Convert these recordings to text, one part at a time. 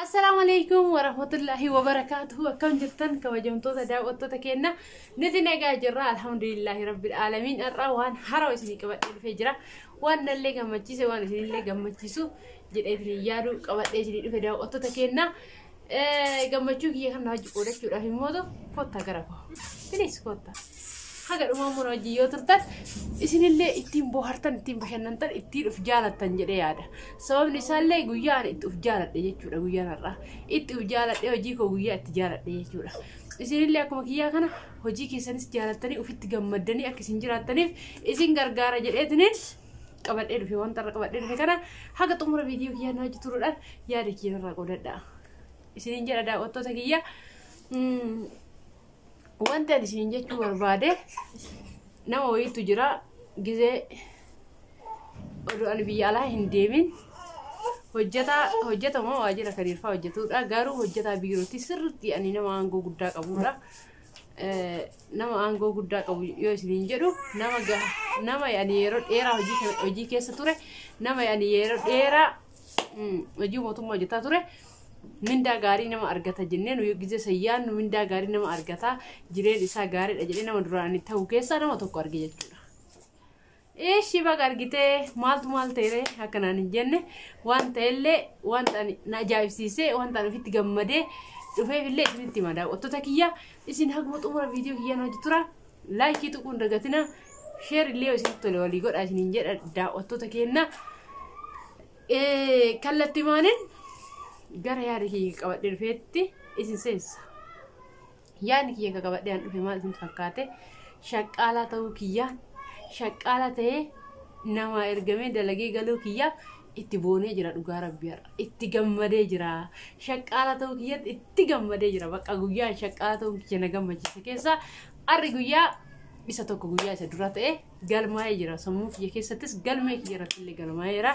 السلام عليكم ورحمة الله وبركاته. كم جرتن كوجمتو تداوت تكينا نتنا جاجرة الحمد لله رب العالمين. الروان حرو اسمي كبد الفجرة وان اللي جمتيسه وان اللي جمتيسه جد يارو كبد اسمي الفجرة تكينا جمتشو كي خنا جورك جورا في مودو كوتا كرافو تنيس كوتا هذا الأمم راجيو ترتد إسن اللي إتيم بوهرتن إتيم بحننتن إتير إفجالة تنجري هذا سبب نسال لي جويان إتفجالة يجورا جويان الرا إتفجالة يجيكو جويا إتجالة يجورا إسن اللي أكو مكيا كنا هجيك سنس جالة تاني وفي تجمدني أكسين جرات تاني إسن غرغارة جريتنيس قبل إيه في وانتر قبل إيه كنا حاجة تمر فيديو كيا ناجي ترولان يا ركين راقول ده إسن جرا ده وتو تكيا وانت disini jechuun barbaade nama wayiitu jira gizee oduu biyya alaa hin deemin hojjetamoo waajjira kariirfaa hojjetudha garuu hojjetaa biirootti sirriitti ani nama aangoo guddaa qabudha nama aangoo guddaa qabu yoo isiniin jedhu nama yani yeroo dheeraa hojii keessa ture nama yani yeroo dheeraa hojii mootummaa hojjetaa ture minda gaarii nama argata jenneen yoo gizee sayyaan minda gaarii nama argata jireen isaa gaariidha jedhee nama duraanii ta'uu keessa nama tokko arge jechuudha. Shiba argitee maal ta'e akkanaan hin jenne waan ta'ellee wanta na ajaa'ibsiisee wanta ofitti gammadee dhufeefillee isinitti hima daawwattoota kiyya isin haguma xumura viidiyoo kiyyaa hojii tura laayikii tuquun dagatina sheer illee isinitti tole walii godhaa isiniin jedha daawwattoota keenya kallattii maanin gara yaada kiyya qabadhee dhufeetti isin seensa. Yaadni kiyya qabadhee an dhufe maal isin fakkaate shaqqaalaa ta'uu kiyya shaqqaalaa ta'ee nama ergamee dalagee galuu kiyya itti boonee jira dhugaa rabbii har'a itti gammadee jira shaqqaalaa ta'uu kiyya itti gammadee jira bakka guyyaa shaqqaalaa ta'uu kiyya na gammachiise keessa arri guyyaa isa tokko guyyaa isa dura ta'e galmaa'ee jira sammuu kiyya keessattis galmee kiyya irratti illee galmaa'ee jira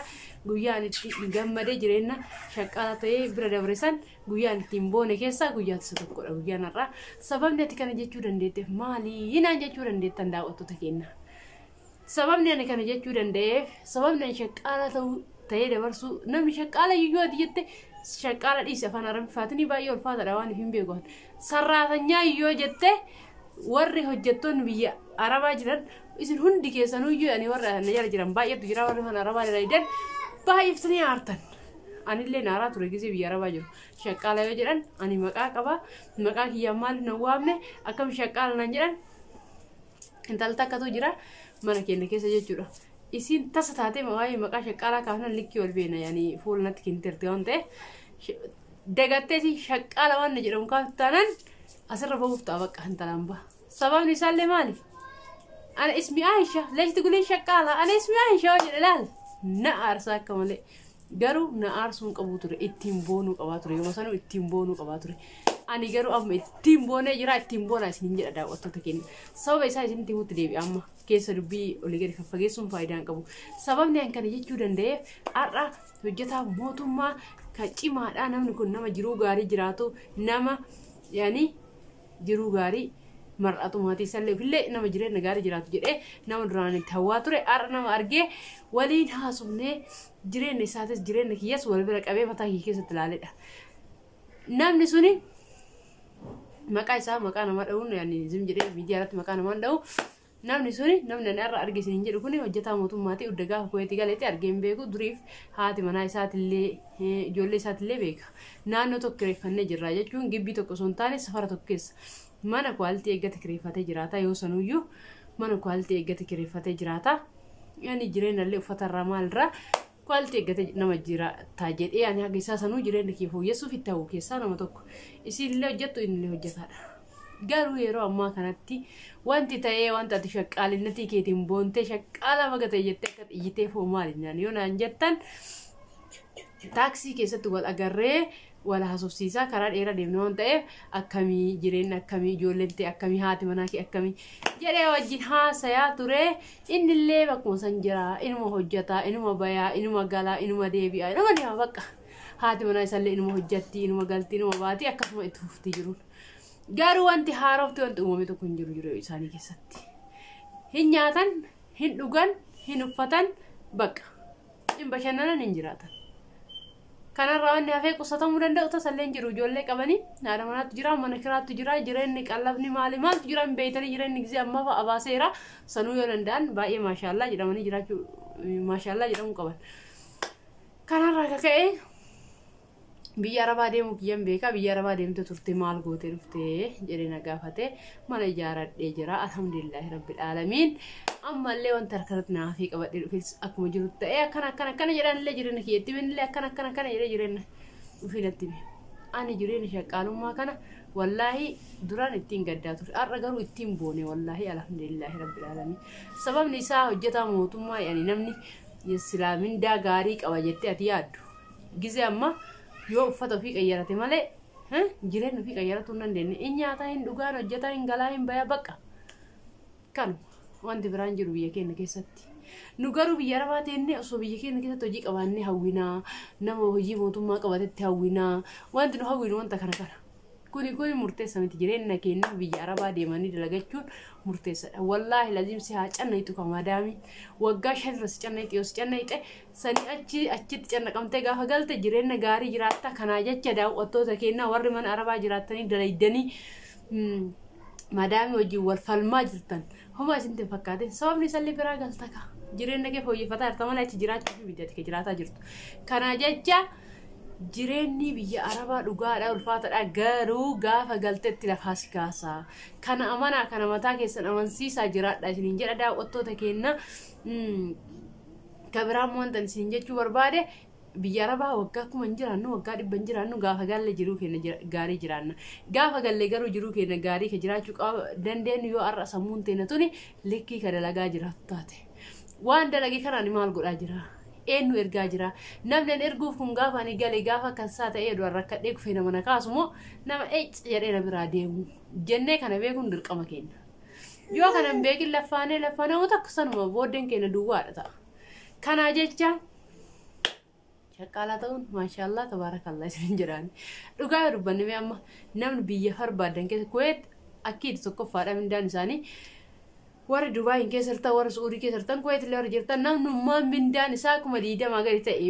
guyyaan itti gammadee jireenya shaqqaalaa ta'ee bira dabresan guyyaan ittiin boone keessa guyyaa isa tokkodha guyyaan har'a sababni ati kana jechuu dandeetteef maali hinaan jechuu dandeettan daawwattoota keenya sababni ani kana jechuu danda'eef sababni ani shaqqaalaa ta'ee dabarsuu namni shaqqaalaa iyyuu ati jette shaqqaalaa dhiise afaan arabiffaatiin baay'ee ulfaataadha waan hin beekan sarraatanyaa iyyuu jette warri hojjettoonni biyya arabaa jiran isin hundi keessanuu iyyuu ani warra na jala jiran baay'eetu jira warri mana arabaa dalagan baay'eeftanii aartan anillee naaraa ture gisee biyya arabaa jiru shaqqaalaa yoo jedhan ani maqaa qaba maqaa kiyyaa maaliif na waamne akkam shaqqaalaa naan jedhan intalta akkatu jira mana keenya keessa jechuudha isin tasa taatee maqaa shaqqaalaa kaafnan likkii ol beena yani fuulnatti kintirti waan ta'e dagattee shaqqaalaa waan na jedhamu kaaftanan asirra bahuuf ta'a bakka hintalaan baha sababni isaallee maali ana ismi Aisha leesh tigulee shaqqaalaa ana ismi Aisha jedhe laal na aarsaa akka malee garuu na aarsuun qabu ture ittiin boonuu qabaa ture yoo sanuu ittiin boonuu qabaa ture ani garuu amma ittiin boonee jira ittiin boonaa isiniin jedha daawwattoota keenya sababa isaa isinitti himutti deebi amma keessa dubbii olii gadi faggeessuun faayidaan qabu sababni an kana jechuu danda'eef har'a hojjetaa mootummaa kan cimaadhaa namni kun nama jiruu gaarii jiraatu nama yani jiruu gaarii mar'atu maatii sallee fillee nama jireenya gaarii jiraatu jedhee nama duraan itti hawwaa ture har'a nama argee waliin haasofnee jireenya isaatis jireenya kiyyas wal bira qabee mataa kiyya keessatti ilaaledha. Namni suni maqaa isaa maqaa nama dha'uun yani zim jedhee miidiyaa irratti maqaa namaan dha'u namni suni namni ani har'a arge isiniin jedhu kuni hojjetaa mootummaati udda gaafa kuweetii galeetti argeen beeku duriif haati manaa isaatillee ijoollee isaatillee beeka naannoo tokko kireeffannee jirra jechuun gibbii tokko osoo hin taane safara tokko keessa mana kwaaltii eeggate kireeffatee jiraata yoo sanuyyuu mana kwaaltii eeggate kireeffatee jiraata yani jireenyallee uffatarraa maalirraa kwaaltii eeggate nama jiraata jedhee ani haga isaa sanuu jireenya kee fooyyessuuf itti hawwu keessaa nama tokko isinillee hojjettu innillee hojjetaadha. Garuu yeroo ammaa kanatti wanti ta'ee wanta ati shaqqaalinnatii keetiin boontee shaqqaalaa bagatee jettee akka xiyyitee foo maalinyaan yoo naan jettan taaksii keessatti wal agarree wal haasofsiisaa karaa dheeraa deemna waan ta'eef akkamii jireenya akkamii ijoolleen ta'e akkamii haati manaa kee akkamii jedhee wajjin haasayaa ture innillee bakkuma san jira inuma hojjetaa inuma bayaa inuma galaa inuma deebi'aa inuma deema bakka haati manaa isallee inuma hojjetti inuma galti inuma baati akkasuma itti fufti jiruun. Garuu wanti haarofti wanti uumame tokko hin jiru jiruu isaanii keessatti hin nyaatan hin dhugan hin uffatan bakka hin bashannanan hin jiraatan kanarraa wanni hafee qusatamuu danda'u tasalleen jiru ijoollee qabanii haadha manaatu jira mana kiraatu jira jireenyi qallabni maaltu jira hin beeytanii jireenyi gisee amma fa'a baaseera sanuu yoo danda'an baay'ee maashaallah jedhamanii jiraachuu maashaallah jedhamu qaban kanarraa kaka'ee biyya arabaa deemuu kiyyan beekaa biyya arabaa deemte turte maal gootee dhuftee jedhee na gaafate mana ijaaradhee jira alhamdulillahi rabbil aalamiin ammallee wanta harkarratti naafii qabadhee dhufes akkuma jirutti ta'ee akkana jedhanillee jireenya kiyyeetti binillee akkana jedhee jireenya dhufiidatti ani jireenya shaqqaalummaa kana wallaahi duraan ittiin gaddaa ture har'a garuu ittiin boone wallaahi alhamdulillahi rabbil aalamiin sababni isaa hojjetaa mootummaa yaani namni islaamindaa gaarii qaba jettee ati yaaddu gisee amma yoo uffata ofii qayyarate malee jireenya ofii qayyaratu hin dandeenye inni nyaataa hin dhugaan hojjetaa hin galaa hin bayaa bakka kan wanti biraan jiru biyya keenya keessatti nu garuu biyya arabaa teennee osoo biyya keenya keessatti hojii qabaannee hawwinaa nama hojii mootummaa qabatetti hawwinaa wanti nu hawwinu wanta kana kuni murteessa miti jireenya keenya biyya arabaa deemanii dalagachuun murteessadha wallaahi lazimsi haa cannaytu kamaadaami waggaa 5 irratti cannayte yoo cannayte sani achitti cannaqamtee gaafa galte jireenya gaarii jiraatta kanaa jecha daawwattoota keenya warri mana arabaa jiraatanii dalaydanii maadaami hojii wal falmaa jirtan homa isinti fakkaate sababni salli biraa galtaka jireenya kee fooyyeffataa jirta malee achi jiraachuu fi biddatti kee jiraataa jirtu kanaa jecha jireenyi biyya arabaa dhugaadha ulfaataadha garuu gaafa galtetti lafaas kaasaa kana amanaa kana mataa keessan amansiisaa jiraadha isiniin jedha daawwattoota keenya kabiraan wantan isin jechuu barbaade biyya arabaa waggaa kuma hin jiraannu waggaa 100 hin jiraannu gaafa galle jiruu keenya gaarii jiraanna gaafa galle garuu jiruu keenya gaarii ka jiraachuu qaba dandeenyu yoo arra sammuun teena tuni likkii ka dalagaa jiraatu taate waan dalagee kanaan maal godhaa jira eenyu ergaa jira namni erguuf kun gaafa ni gale gaafa kansaa ta'ee dura rakkadhee kufee nama na kaasumoo nama jedhee na biraa deemu jennee kana beekuun dirqama keenya yoo kana hin beekin lafaanee takkusanuma booddeen keenya duwwaadha ta'a kanaa jecha shaqqaalaa ta'uun maashaallah tabaarakallah isin jedhaani dhugaa dubbanni mee amma namni biyya barbaadan keessa kuweet akkiid tokkoffaadha mindaan isaanii warri Dubai keessatti warri Saudi keessatti kuweet illee warri jirtan namnummaan mindaan isaa kuma 20 gadi ta'e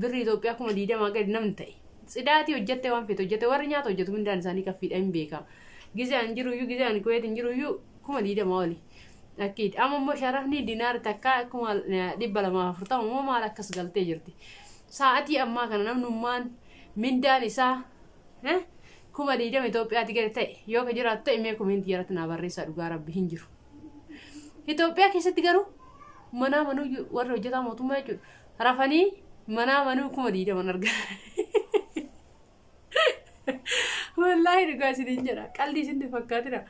birrii Itoophiyaa kuma 20 gadi namni ta'e cidaatii hojjette waan feetu hojjette warri nyaata hojjetu mindaan isaanii kaffiidha hin beekama gizaan jiruyyuu gizaan kuweet hin jiruyyuu kuma 20 oli akkiid amma immoo sharafni dinaar takka kuma 240 immoo maal akkas galtee jirti sa'aatii ammaa kana namnummaan mindaan isaa kuma 20 Itoophiyaatti gadi ta'e yoo ka jiraatu ta'e mee komentii irratti naa barreessaa dhugaa rabbi hin jiru Itoophiyaa keessatti garuu mana manuu warra hojjetaa mootummaa jechuudha rafanii mana manuu kuma 20 argaa wallaahi dhugaa isin jedha qalbii isin fakkaatira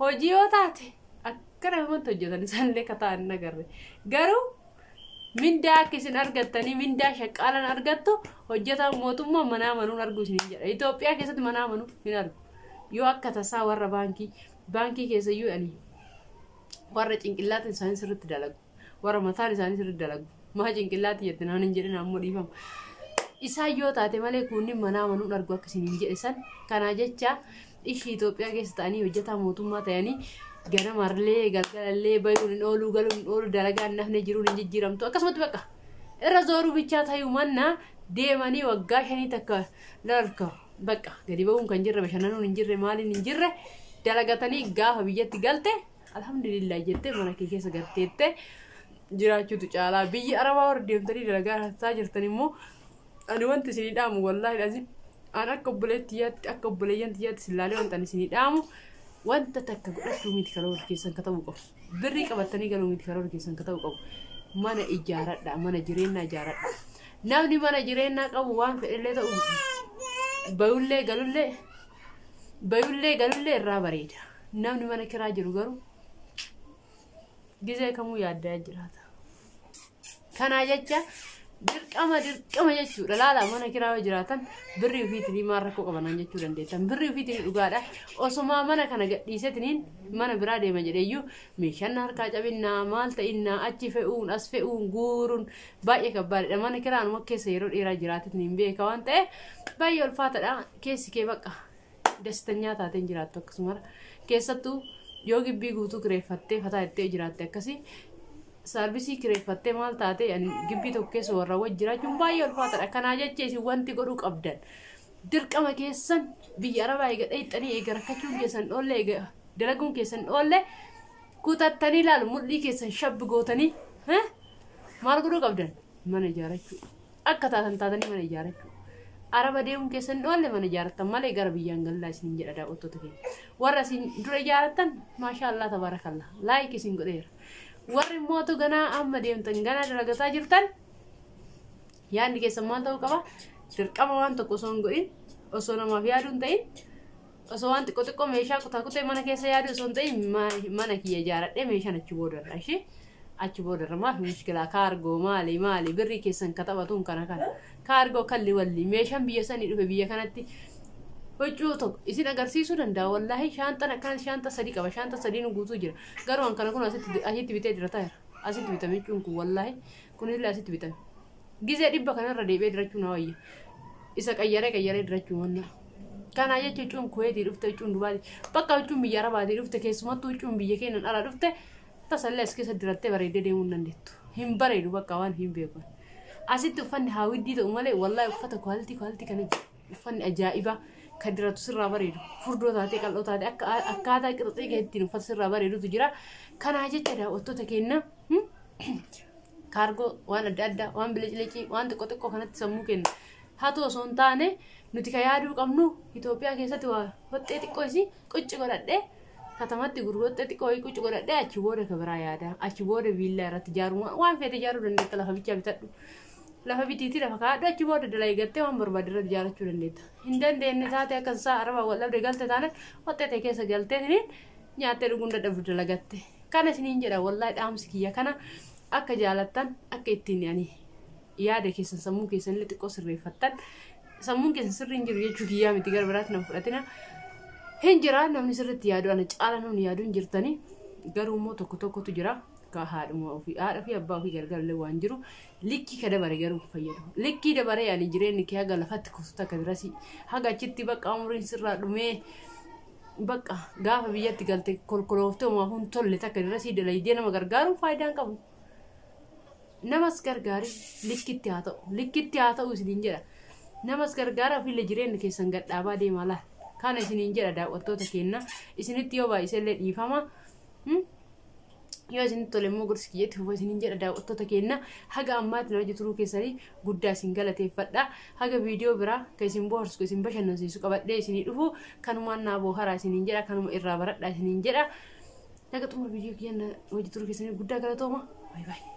hojii yoo taate akkana namatti hojjetan isaanillee kataan nagarre garuu mindaa akka isin argattanii mindaa shaqqaalan argattu hojjetaa mootummaa mana manuun arguu isin jedha Itoophiyaa keessatti mana manuu hin argu yoo akka tasaa warra baankii keessayyuu ani warra cinqillaata isaanii sirriitti dalagu warra mataan isaanii sirriitti dalagu maa cinqillaati jettan hin jedhin ammoo dhiifama isaa yoo taate malee kunni mana manuun argu akka isin jedhe san kanaa jecha ishii Itoophiyaa keessa ta'anii hojjetaa mootummaa ta'anii ganamarlee galgalallee bayuun hin ooluu galuun hin ooluu dalagaan nafne jiruun hin jijjiiramtu akkasumatti bakka irra zooruu bichaa ta'uu manna deemanii waggaa 5 takka larka bakka gadi ba'uun kan jirre bashannanuun hin jirre maaliin hin jirre dalagatanii gaafa biyyatti galte alhamdulillah jettee mana kee keessa galteette jiraachuutu caalaa biyya arabaa warra deemtanii dalagaa taasisaa jirtan immoo ani wanti isinii dhaamu wallaahi lazim an akka obboleettiyaatti akka obboleeyyantiyaatti silaalee wanta isinii dhaamu wanta takka godhachuu miti karoora keessan ka ta'uu qabu birrii qabattanii galuu miti karoora keessan ka ta'uu qabu mana ijaaradha mana jireenyaa ijaaradha namni mana jireenyaa qabu waan fedhellee ta'u bayullee galullee irraa bareeda namni mana kiraa jiru garuu gizee kamuu yaaddaa jiraata kanaa jecha dirqama jechuudha laala mana kiraa jiraatan birrii ofiitiin maal rakkoo qabanaan jechuu dandeettan birrii ofiitiin dhugaadha osuma mana kana gadhiisetiniin mana biraa deema jedheeyyuu meeshaan harkaa cabinnaa maal ta'innaa achi fe'uun as fe'uun guuruun baay'ee kabbaadha mana kiraanuma keessa yeroo dheeraa jiraatetiniin beeka waan ta'e baay'ee ulfaatadha keessi kee bakka dastanyaa taateen jiraattu akkasuma keessattuu yoo gibbii guutuu kireeffattee fataa ittee jiraatte akkasii Saarbisii kireeffattee maal taate gibbii tokko keessa warra wajjiraachuun baay'ee ulfaataadha. Kanaa jecha isin wanti godhuu qabdan. Dirqama keessan biyya Arabaa eega dheexxanii eega rakkachuun keessan dhoollee eega dalaguun keessan dhoollee kutattanii ilaalu mul'ii keessan shabbi gootanii maal godhuu qabdan? Mana ijaarrachuu. Akka taatanii mana ijaarrachuu. Araba deemuun keessan dhoollee mana ijaarrattan malee gara biyyaan galaa isin jedha daawwattoota keenya. Warra isin dura ijaarrattan maashaallah tabarakallah laayik isin godheera. Warri mootu ganaa amma deemtan ganaa dalagataa jirtan yaadni keessan maal ta'uu qaba? Dirqama waan tokko osoo hin godhin osoo namaaf yaaduu hin ta'in osoo waan xiqqoo meeshaa kutaa mana keessa yaaduu osoo hin ta'in mana kiyya ijaaradhee meeshaan achi boodarra ishee achi boodarra maaf mushkilaa kaargoo maali birrii keessan katabatuun kana kaargoo kalli walli meeshaan biyya sanii dhufe biyya kanatti huccuu tokko isin agarsiisuu danda'a wallahi shaantaan akkan shaanta sadii qaba shaanta sadiin guutuu jira garuu an kana kun asitti bitee jira taa'eera asitti bitame jechuun kun wallahi kun illee asitti bitame gizee dhibba kanarra deebi'ee dirachuun hawayya isa qayyaree dirachuun wanna kana jechuun kuweetii dhufte jechuun dubaati bakka jechuun biyya Arabaatii dhufte keessumattuu jechuun biyya keenyan ala dhufte tasallee as keessa dirattee bareedee deemuu dandeettu hin bareedu bakka waan hin beekan asitti uffanni haawwiddii ta'u malee wallahi uffata kwaaliti kana uffanni ajaa'ibaa kadiratu sirraa bareedu furdoo taatee qal'oo taatee akkaataa qirxii keettiin uffata sirraa bareedutu jira kanaa jecha daawwattoota keenya kaargoo waan adda addaa waan bilicii waan xiqqoo kanatti sammuu kenna haatu osoo hin taane nuti ka yaaduu qabnu Itoophiyaa keessatti waa hoxxee xiqqoo isii qucci godhadhee katamatti gurgurtee xiqqoo qucci godhadhee achi booda ka biraa yaada achi booda viillaa irratti ijaaruu waan feete ijaaruu dandeetta lafa bichaa bitadhu lafa bitiitii lafa kaadhu achi booda dalagattee waan barbaade irratti ijaarachuu dandeetta hin dandeenye taate akka isaa Arabaa wal dhabde galte taane hoxxee keessa galtee nyaattee dhuguun dadhabdu dalagatte kana isiniin jedha wallahi dhaamsi kiyya kana akka jaalattan akka ittiin yaada keessan sammuu keessan illee xiqqoo sirreeffattan sammuun keessan sirrii hin jiru jechuu kiyyaa miti gara biraatti nama fudhatina hin jira namni sirriitti yaadu ana caala namni yaadu hin jirtanii garuu immoo tokkotu jira ka haadha fi abbaa ofii gargaarallee waan jiru likkii ka dabare garuu fayyadu likkii dabaree ani jireenyi kee haga lafatti kututa ka dirasi haga achitti bakka umriin sirraa dhumee bakka gaafa biyyatti galte kolkolooftee uumaa kun tolle takka dirasii dalaydee nama gargaaruun faayidaan qabu. Namas gargaari likkitti haa ta'u isiniin jedha namas gargaara ofiillee jireenya keessan gadhaabaa deemaa laal kana isiniin jedha daawwattoota keenya isinitti yoo baay'isellee dhiifama yoo isinitti tole immoo gorsi kiyyeetti fufa isiniin jedha daawwattoota keenya haga ammaatti hojii turuu keessanii guddaa isin galateeffadha haga viidiyoo biraa ka isin bohaarsu ka isin bashannansiisu qabadhee isinii dhufu kanumaan naa booharaa isiniin jedha kanuma irraa baradhaa isiniin jedha naga xumura viidiyoo kiyyan hojii turuu keessanii guddaa galatooma baay'ee.